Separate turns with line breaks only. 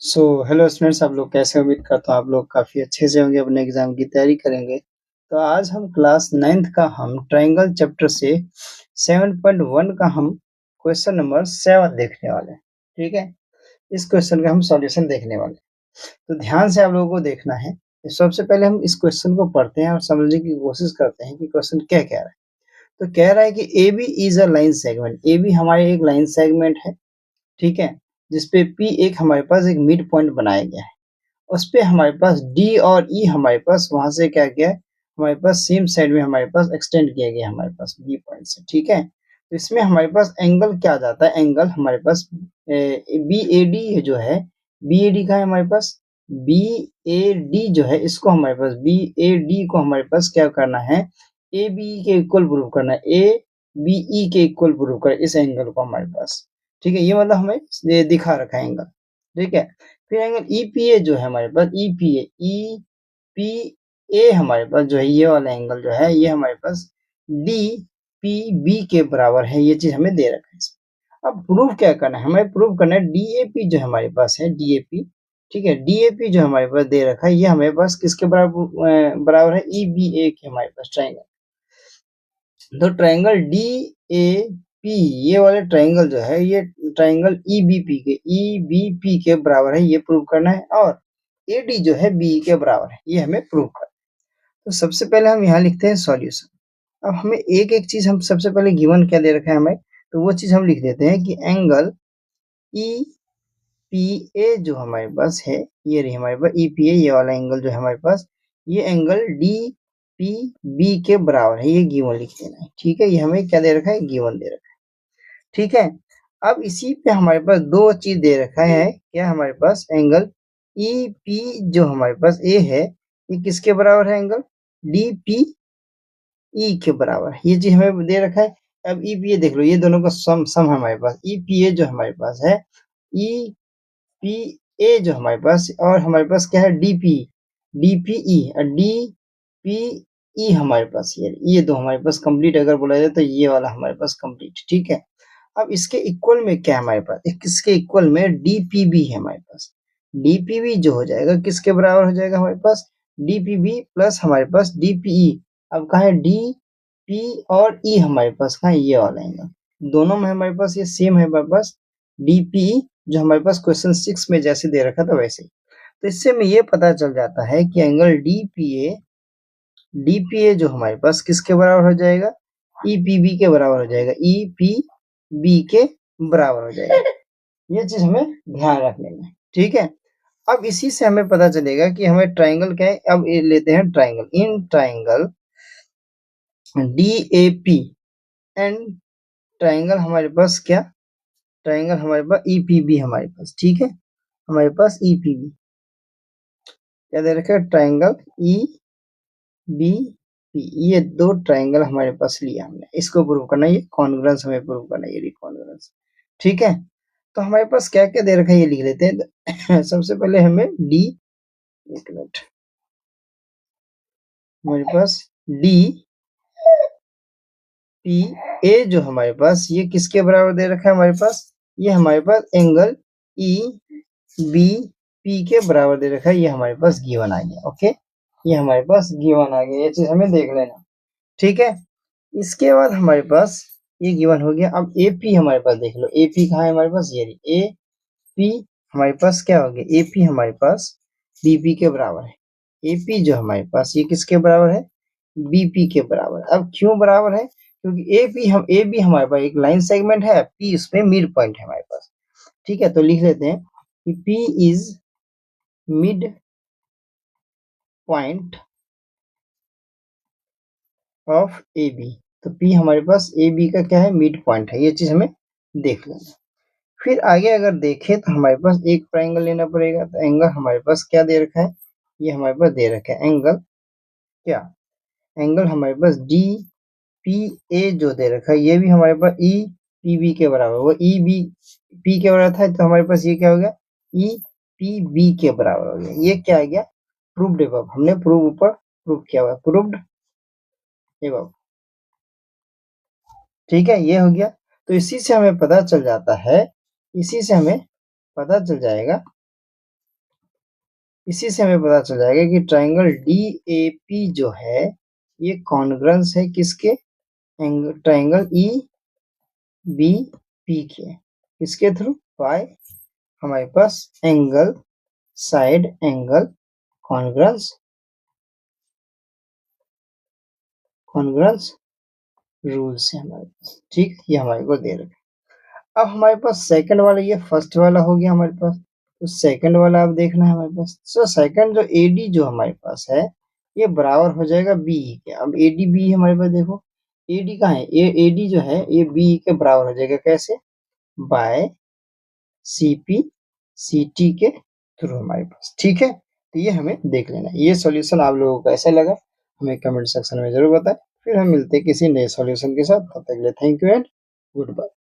Hello students, आप लोग कैसे? उम्मीद करता हूँ आप लोग काफ़ी अच्छे से होंगे, अपने एग्ज़ाम की तैयारी करेंगे। तो आज हम क्लास 9th का हम ट्रायंगल चैप्टर से 7.1 का हम क्वेश्चन नंबर 7 देखने वाले हैं, ठीक है? इस क्वेश्चन का हम सॉल्यूशन देखने वाले हैं। तो ध्यान से आप लोगों को देखना है। सबसे पहले हम इस क्वेश्चन को पढ़ते हैं और समझने की कोशिश करते हैं कि क्वेश्चन क्या कह रहा है। तो कह रहा है कि AB is a line segment. AB हमारे एक लाइन सेगमेंट है, ठीक है? जिसपे P एक हमारे पास एक मिड पॉइंट बनाया गया है। उस पे हमारे पास डी और ई हमारे पास वहां से क्या किया है, हमारे पास सेम साइड में हमारे पास एक्सटेंड किया गया हमारे पास बी पॉइंट से, ठीक है? तो इसमें हमारे पास एंगल क्या आ जाता है, एंगल हमारे पास बी ए डी जो है, बी ए डी का है हमारे पास, बी ए डी जो है इसको हमारे पास, बी ए डी को हमारे पास क्या करना है, ए बी के इक्वल प्रूव करना है, ए बी ई के इक्वल प्रूव कर इस एंगल को हमारे पास, ठीक है? ये मतलब हमें ये दिखा रखा है एंगल, ठीक है? फिर एंगल ईपीए जो है हमारे पास, ईपीए ईपीए हमारे पास जो है, ये वाला एंगल जो है ये हमारे पास डी पी बी के बराबर है। ये चीज हमें दे रखा है इसमें। अब प्रूफ क्या करना है, हमें प्रूफ करना है डीएपी जो हमारे पास है, डीएपी, ठीक है? डीएपी जो हमारे पास दे रखा है, ये हमारे पास किसके बराबर बराबर है, ईबीए के हमारे पास ट्राइंगल। तो ट्राइंगल डी ए पी, ये वाले ट्राइंगल जो है ये ट्राइंगल ईबीपी के बराबर है, ये प्रूव करना है। और एडी जो है बी के बराबर है, ये हमें प्रूव करना है। तो सबसे पहले हम यहाँ लिखते हैं सॉल्यूशन। अब हमें एक एक चीज, हम सबसे पहले गिवन क्या दे रखा है हमें, तो वो चीज हम लिख देते हैं कि एंगल ई पी ए जो हमारे पास है, ये रही हमारे पास ई पी ए, ये वाला एंगल जो है हमारे पास, ये एंगल डी पी बी के बराबर है, ये गिवन लिख देना है, ठीक है? ये हमें क्या दे रखा है, गिवन दे रखा है, ठीक है? अब इसी पे हमारे पास दो चीज दे रखा है, क्या हमारे पास एंगल ई पी जो हमारे पास ए है, ये किसके बराबर है, एंगल डी पी ई के बराबर है, ये चीज हमें दे रखा है। अब ई पी ए देख लो, ये दोनों का सम हमारे पास, ई पी ए जो हमारे पास है, ई पी ए जो हमारे पास, और हमारे पास क्या है, डीपी डीपीई और डी पी ई हमारे पास, ये दो हमारे पास कंप्लीट अगर बोला जाए तो ये वाला हमारे पास कंप्लीट, ठीक है? अब इसके इक्वल में क्या है हमारे पास, इसके इक्वल में डीपीबी है हमारे पास। डीपीबी जो हो जाएगा किसके बराबर हो जाएगा हमारे पास, डीपीबी प्लस हमारे पास डीपीई। अब कहा है डी पी और ई हमारे पास कहा है, ये वाला एंगल दोनों में हमारे पास ये सेम है हमारे पास, डीपीई जो हमारे पास क्वेश्चन 6 में जैसे दे रखा था वैसे। तो इससे में ये पता चल जाता है कि एंगल डीपीए जो हमारे पास किसके बराबर हो जाएगा, ईपीबी के बराबर हो जाएगा, ईपीबी के बराबर हो जाएगा। ये चीज हमें ध्यान रख लेना है, ठीक है? अब इसी से हमें पता चलेगा कि हमें ट्राइंगल क्या है। अब ये लेते हैं triangle, in triangle DAP and triangle हमारे पास क्या, ट्राइंगल हमारे पास ईपीबी हमारे पास, ठीक है? हमारे पास ईपीबी क्या दे रखा है, ट्राइंगल ई बी पी, ये दो ट्राइंगल हमारे पास लिया हमने, इसको प्रूव करना है, ये कॉन्ग्रुएंस हमें प्रूव करना है, ये कॉन्ग्रुएंस, ठीक है? तो हमारे पास क्या क्या दे रखा है ये लिख लेते हैं। सबसे पहले हमें डी, एक मिनट, हमारे पास डी पी ए जो हमारे पास ये किसके बराबर दे रखा है हमारे पास, ये हमारे पास एंगल ई बी पी के बराबर दे रखा है, ये हमारे पास गिवन आ गया, ओके? ये हमारे पास गिवन आ गया, ये चीज हमें देख लेना, ठीक है? इसके बाद हमारे पास ये गिवन हो गया। अब एपी हमारे पास देख लो, एपी कहाँ है हमारे पास, ये ए पी हमारे पास क्या हो गया, एपी हमारे पास बीपी के बराबर है। एपी जो हमारे पास ये किसके बराबर है, बीपी के बराबर। अब क्यों बराबर है, क्योंकि ए बी हमारे पास एक लाइन सेगमेंट है, पी उसमें मिड पॉइंट है हमारे पास, ठीक है? तो लिख लेते हैं कि P is mid point of A B. तो पी हमारे पास ए बी का क्या है, मिड पॉइंट है, ये चीज हमें देख लेना। फिर आगे अगर देखें तो हमारे पास एक ट्राइंगल लेना पड़ेगा। तो एंगल हमारे पास क्या दे रखा है, ये हमारे पास दे रखा है एंगल क्या, एंगल हमारे पास डी पी ए जो दे रखा है, ये भी हमारे पास ई पी बी के बराबर, वो ई बी पी के बराबर था, तो हमारे पास ये क्या हो गया, ई पी बी के बराबर हो गया। ये क्या आ गया, प्रूव्ड एबव, हमने प्रूव ऊपर प्रूव किया हुआ, प्रूव्ड एबव, ठीक है? ये हो गया। तो इसी से हमें पता चल जाता है, इसी से हमें पता चल जाएगा इसी से हमें पता चल जाएगा कि ट्राइंगल DAP जो है ये कॉन्ग्रुएंस है किसके, ट्राइंगल EBP के, किसके थ्रू, बाय हमारे पास angle side angle congruence rule से हमारे पास, ठीक, ये हमारे को दे रखा है। अब हमारे पास सेकंड वाला, ये फर्स्ट वाला हो गया हमारे पास, तो सेकंड वाला अब देखना है हमारे पास। सो सेकंड जो AD जो हमारे पास है ये बराबर हो जाएगा BE के। अब ADB हमारे पास देखो, AD कहाँ है, ये AD जो है ये BE के बराबर हो जाएगा, कैसे, बाय CP/CT के थ्रू हमारे पास, ठीक है। तो ये हमें देख लेना है। ये सॉल्यूशन आप लोगों को कैसा लगा हमें कमेंट सेक्शन में जरूर बताएं। फिर हम मिलते हैं किसी नए सॉल्यूशन के साथ, तब तक के लिए thank you and good bye.